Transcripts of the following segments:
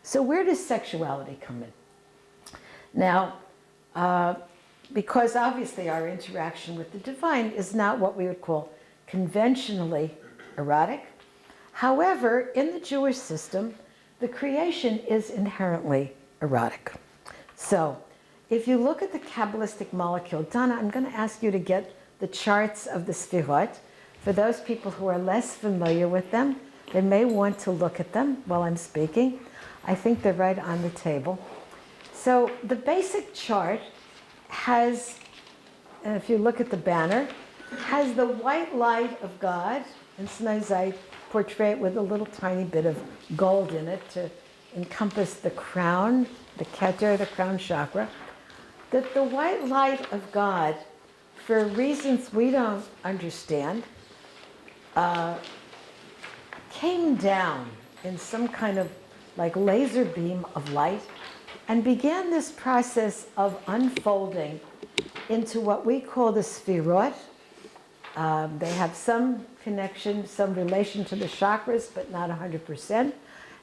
So where does sexuality come in? Now, because obviously our interaction with the divine is not what we would call conventionally erotic. However, in the Jewish system, the creation is inherently erotic. So if you look at the Kabbalistic molecule, Donna, I'm going to ask you to get the charts of the Sfirot. For those people who are less familiar with them, they may want to look at them while I'm speaking. I think they're right on the table. So the basic chart has, and if you look at the banner, has the white light of God, and sometimes I portray it with a little tiny bit of gold in it to encompass the crown, the Keter, the crown chakra, that the white light of God, for reasons we don't understand, came down in some kind of like laser beam of light and began this process of unfolding into what we call the Sfirot. They have some connection, some relation to the chakras, but not 100%.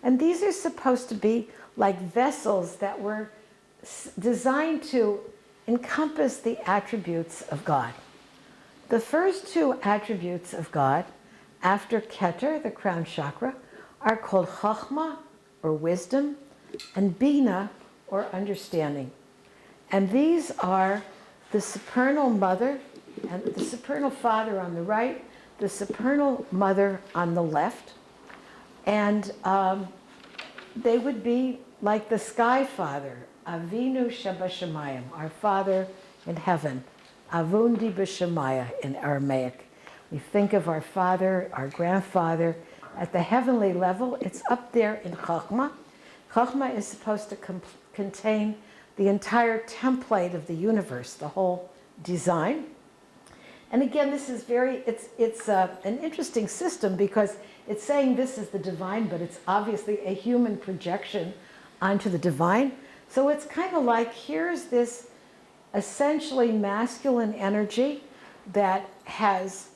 And these are supposed to be like vessels that were designed to encompass the attributes of God. The first two attributes of God, after Keter, the crown chakra, are called Chachma, or wisdom, and Bina, or understanding. And these are the supernal mother and the supernal father on the right, the supernal mother on the left. And they would be like the sky father, Avinu Shabashamayim, our father in heaven, Avundi B'Shemaya in Aramaic. We think of our father, our grandfather, at the heavenly level. It's up there in Chachma. Chachma is supposed to contain the entire template of the universe, the whole design. And again, this is it's an interesting system because it's saying this is the divine, but it's obviously a human projection onto the divine. So it's kind of like, here's this essentially masculine energy that has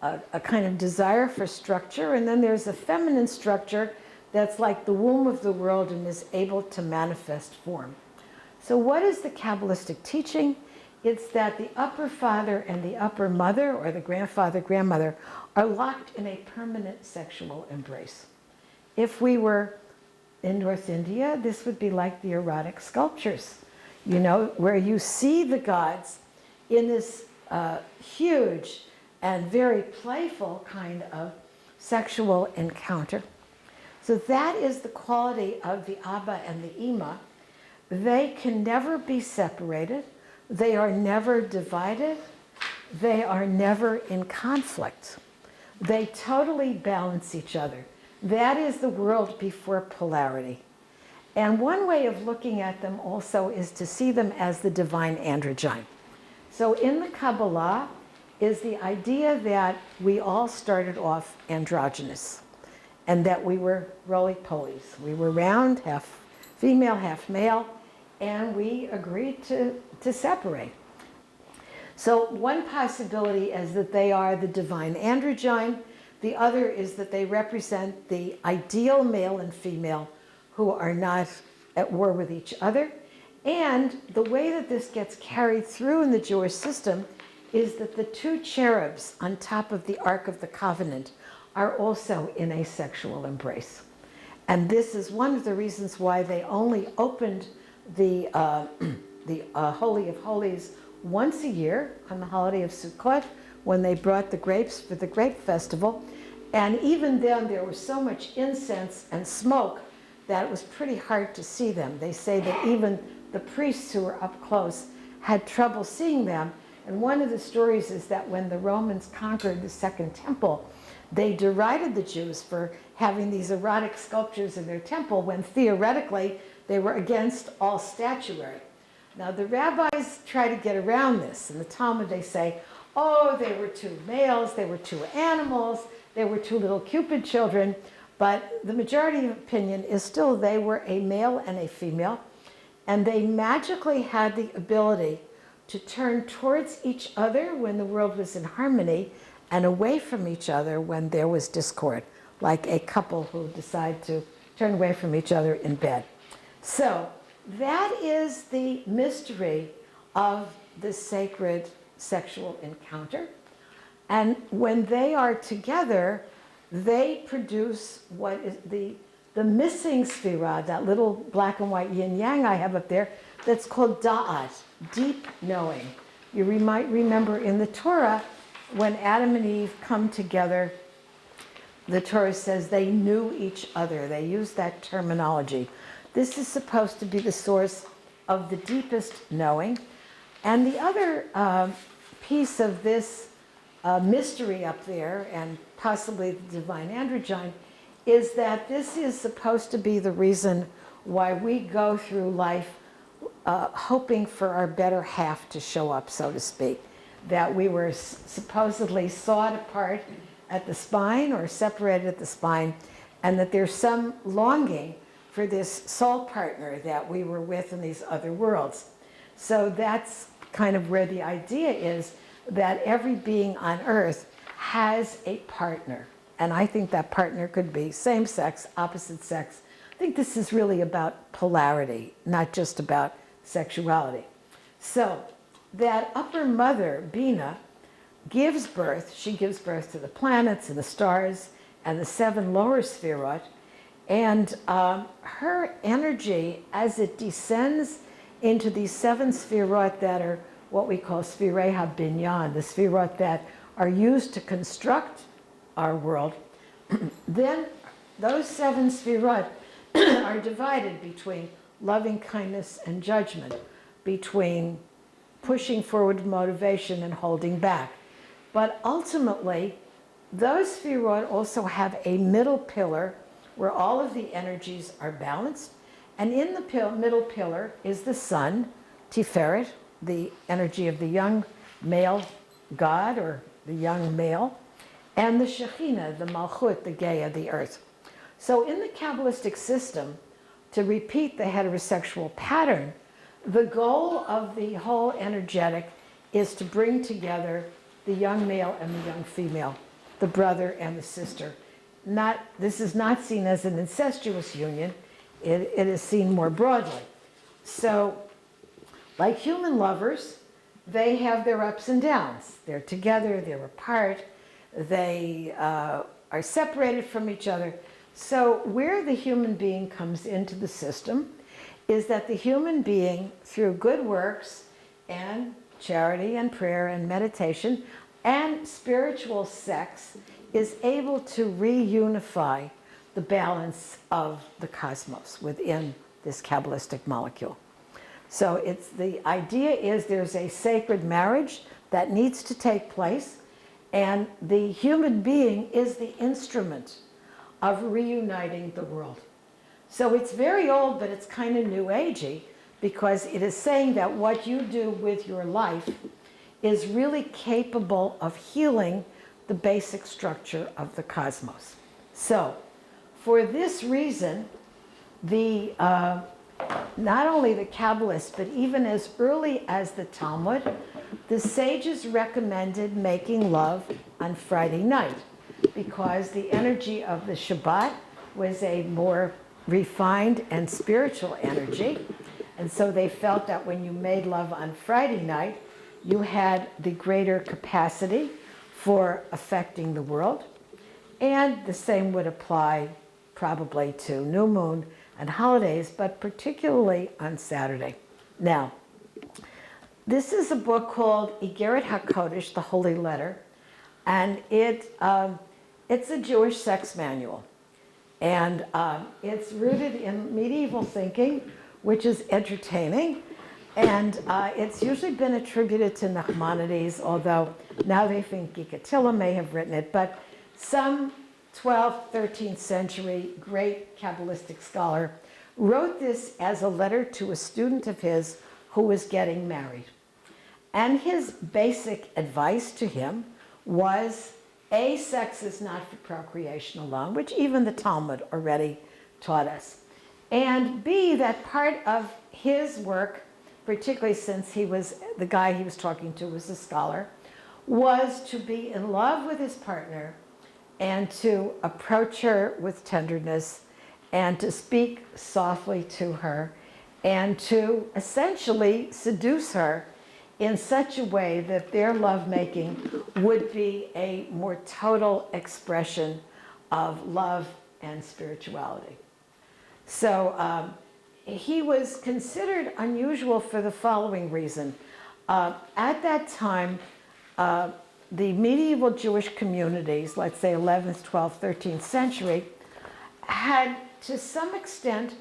a kind of desire for structure, and then there's a feminine structure that's like the womb of the world and is able to manifest form. So what is the Kabbalistic teaching? It's that the upper father and the upper mother, or the grandfather, grandmother, are locked in a permanent sexual embrace. If we were in North India, this would be like the erotic sculptures, you know, where you see the gods in this huge and very playful kind of sexual encounter. So that is the quality of the Abba and the Ima. They can never be separated. They are never divided. They are never in conflict. They totally balance each other. That is the world before polarity. And one way of looking at them also is to see them as the divine androgyne. So in the Kabbalah is the idea that we all started off androgynous and that we were roly-polies. We were round, half female, half male, and we agreed to separate. So one possibility is that they are the divine androgyne. The other is that they represent the ideal male and female who are not at war with each other. And the way that this gets carried through in the Jewish system is that the two cherubs on top of the Ark of the Covenant are also in a sexual embrace. And this is one of the reasons why they only opened the Holy of Holies once a year on the holiday of Sukkot, when they brought the grapes for the grape festival. And even then there was so much incense and smoke that it was pretty hard to see them. They say that even the priests who were up close had trouble seeing them. And one of the stories is that when the Romans conquered the Second Temple, they derided the Jews for having these erotic sculptures in their temple when theoretically they were against all statuary. Now the rabbis try to get around this. In the Talmud they say, oh, they were two males, they were two animals, they were two little Cupid children, but the majority of opinion is still they were a male and a female, and they magically had the ability to turn towards each other when the world was in harmony and away from each other when there was discord, like a couple who decide to turn away from each other in bed. So that is the mystery of the sacred sexual encounter. And when they are together, they produce what is the missing sphira, that little black and white yin yang I have up there, that's called da'at, deep knowing. You might remember in the Torah, when Adam and Eve come together, the Torah says they knew each other. They use that terminology. This is supposed to be the source of the deepest knowing. And the other piece of this mystery up there, and possibly the divine androgyne, is that this is supposed to be the reason why we go through life hoping for our better half to show up, so to speak. That we were supposedly sawed apart at the spine or separated at the spine, and that there's some longing for this soul partner that we were with in these other worlds. So that's kind of where the idea is, that every being on earth has a partner. And I think that partner could be same sex, opposite sex. I think this is really about polarity, not just about sexuality. So that upper mother, Bina, gives birth. She gives birth to the planets and the stars and the 7 lower sphirot. And her energy, as it descends into these 7 sphirot that are what we call sphirei ha-binyan, the sphirot that are used to construct our world, then those 7 sphirot are divided between loving kindness and judgment, between pushing forward motivation and holding back. But ultimately, those sphirot also have a middle pillar where all of the energies are balanced. And in the middle pillar is the sun, Tiferet, the energy of the young male god or the young male, and the Shekhinah, the Malchut, the Gaia, the earth. So in the Kabbalistic system, to repeat the heterosexual pattern, the goal of the whole energetic is to bring together the young male and the young female, the brother and the sister. This is not seen as an incestuous union. It is seen more broadly. So, like human lovers, they have their ups and downs. They're together, they're apart, they are separated from each other. So where the human being comes into the system is that the human being, through good works and charity and prayer and meditation and spiritual sex, is able to reunify the balance of the cosmos within this Kabbalistic molecule. So the idea is there's a sacred marriage that needs to take place, and the human being is the instrument of reuniting the world. So it's very old, but it's kind of new agey, because it is saying that what you do with your life is really capable of healing the basic structure of the cosmos. So for this reason, not only the Kabbalists, but even as early as the Talmud, the sages recommended making love on Friday night, because the energy of the Shabbat was a more refined and spiritual energy. And so they felt that when you made love on Friday night, you had the greater capacity for affecting the world. And the same would apply probably to new moon and holidays, but particularly on Saturday. Now, this is a book called Igeret HaKodesh, the Holy Letter, and it's a Jewish sex manual. And it's rooted in medieval thinking, which is entertaining. And it's usually been attributed to Nachmanides, although now they think Gikatilla may have written it. But some 12th, 13th century great Kabbalistic scholar wrote this as a letter to a student of his who was getting married. And his basic advice to him was, A, sex is not for procreation alone, which even the Talmud already taught us. And B, that part of his work, particularly since the guy he was talking to was a scholar, was to be in love with his partner and to approach her with tenderness and to speak softly to her and to essentially seduce her in such a way that their lovemaking would be a more total expression of love and spirituality. So he was considered unusual for the following reason. At that time, the medieval Jewish communities, let's say 11th, 12th, 13th century, had to some extent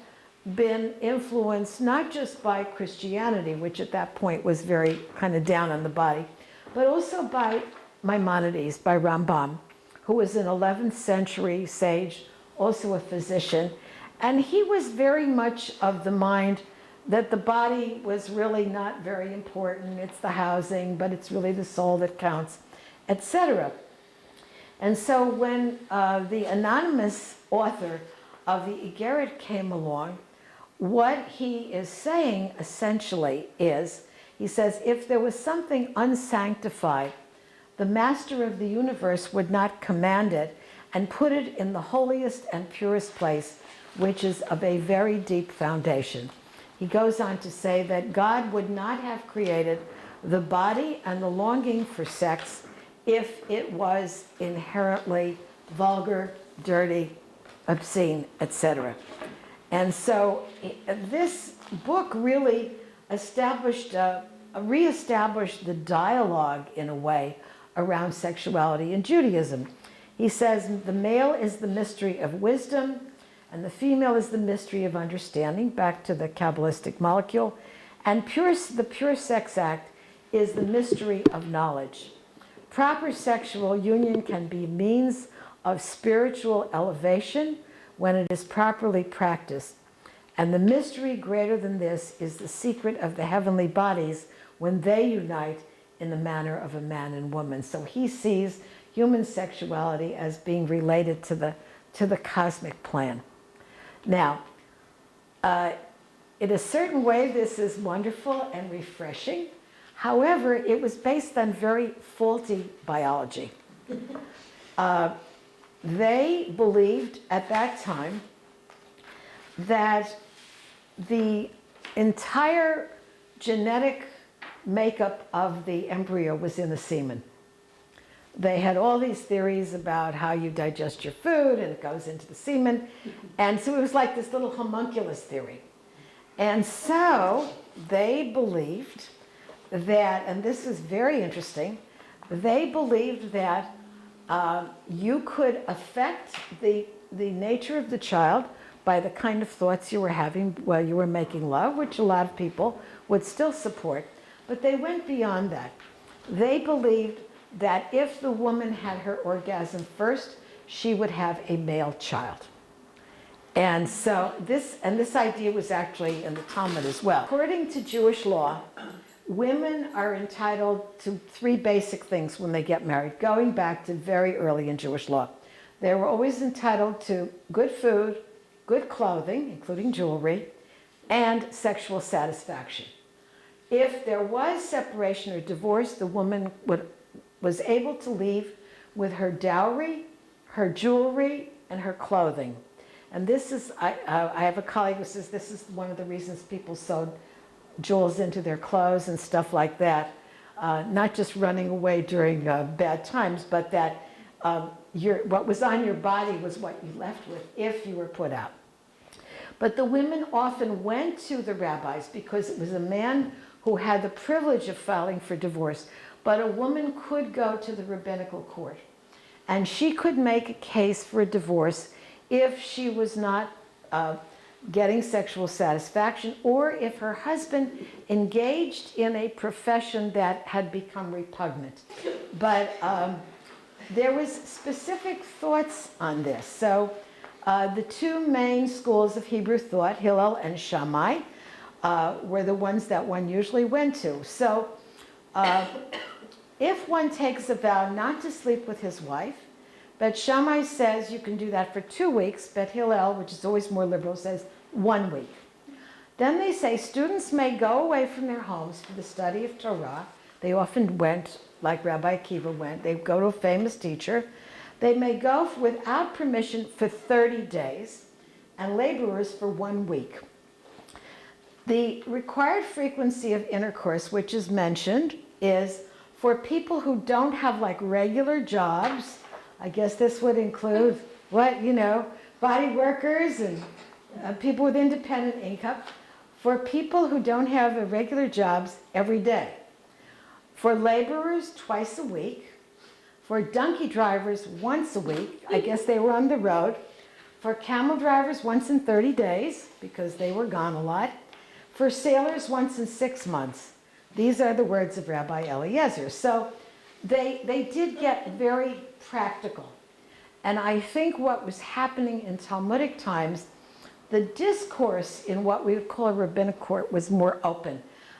been influenced not just by Christianity, which at that point was very kind of down on the body, but also by Maimonides, by Rambam, who was an 11th century sage, also a physician. And he was very much of the mind that the body was really not very important. It's the housing, but it's really the soul that counts, etc. And so when the anonymous author of the Igeret came along, what he is saying essentially is, he says, if there was something unsanctified, the master of the universe would not command it and put it in the holiest and purest place, which is of a very deep foundation. He goes on to say that God would not have created the body and the longing for sex if it was inherently vulgar, dirty, obscene, etc. And so this book really reestablished the dialogue in a way around sexuality in Judaism. He says the male is the mystery of wisdom and the female is the mystery of understanding, back to the Kabbalistic molecule, and the pure sex act is the mystery of knowledge. Proper sexual union can be means of spiritual elevation when it is properly practiced. And the mystery greater than this is the secret of the heavenly bodies when they unite in the manner of a man and woman. So he sees human sexuality as being related to the cosmic plan. Now, in a certain way, this is wonderful and refreshing. However, it was based on very faulty biology. They believed at that time that the entire genetic makeup of the embryo was in the semen. They had all these theories about how you digest your food and it goes into the semen. And so it was like this little homunculus theory. And so they believed that, and this is very interesting, they believed that you could affect the nature of the child by the kind of thoughts you were having while you were making love, which a lot of people would still support. But they went beyond that. They believed that if the woman had her orgasm first, she would have a male child. And so this idea was actually in the Talmud as well. According to Jewish law, women are entitled to three basic things when they get married, going back to very early in Jewish law. They were always entitled to good food, good clothing, including jewelry, and sexual satisfaction. If there was separation or divorce, the woman was able to leave with her dowry, her jewelry, and her clothing. And this is, I have a colleague who says this is one of the reasons people sewed jewels into their clothes and stuff like that. Not just running away during bad times, but that what was on your body was what you left with if you were put out. But the women often went to the rabbis because it was a man who had the privilege of filing for divorce. But a woman could go to the rabbinical court and she could make a case for a divorce if she was not getting sexual satisfaction or if her husband engaged in a profession that had become repugnant. But there was specific thoughts on this. So the two main schools of Hebrew thought, Hillel and Shammai, were the ones that one usually went to. So if one takes a vow not to sleep with his wife, but Shammai says you can do that for 2 weeks, but Hillel, which is always more liberal, says 1 week. Then they say students may go away from their homes for the study of Torah. They often went, like Rabbi Akiva went, they go to a famous teacher. They may go without permission for 30 days, and laborers for 1 week. The required frequency of intercourse, which is mentioned, is for people who don't have like regular jobs. I guess this would include body workers and people with independent income. For people who don't have regular jobs, every day. For laborers, twice a week. For donkey drivers, once a week. I guess they were on the road. For camel drivers, once in 30 days, because they were gone a lot. For sailors, once in 6 months. These are the words of Rabbi Eliezer. So they did get very practical. And I think what was happening in Talmudic times, the discourse in what we would call a rabbinic court was more open.